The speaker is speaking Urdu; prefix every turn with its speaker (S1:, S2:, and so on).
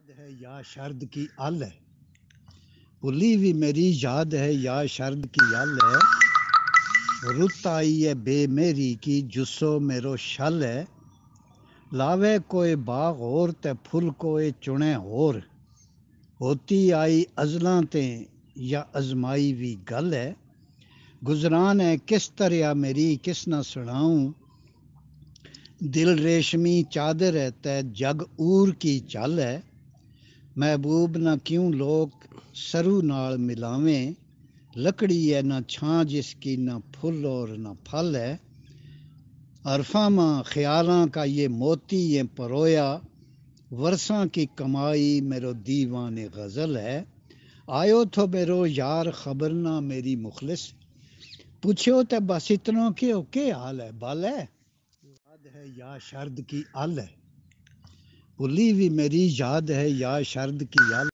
S1: یاد ہے یا شرد کی ال ہے، بھلی بھی میری یاد ہے یا شرد کی ال ہے، رت آئی ہے بے میری کی جسو میرو شل ہے، لاوے کوئی باغ ہور تے پھل کوئی چنے ہور، ہوتی آئی ازلاں تے یا ازمائی بھی گل ہے، گزران ہے کس طرح میری کس نہ سناؤں، دل ریشمی چادر ہے تے جگ اور کی چل ہے، محبوب نہ کیوں لوگ سرو نال ملاویں، لکڑی ہے نہ چھاں جس کی نہ پھل اور نہ پھل ہے، عرفاں ماں خیالاں کا یہ موتی یہ پرویا، ورثاں کی کمائی میرو دیوان غزل ہے، آیو تھو میرو یار خبر نہ میری مخلص، پوچھو تے بس اتنا کہ حال ہے بال ہے، یاد ہے یا شرد کی ال ہے، بھلی بھی میری یاد ہے یا شرد کی ال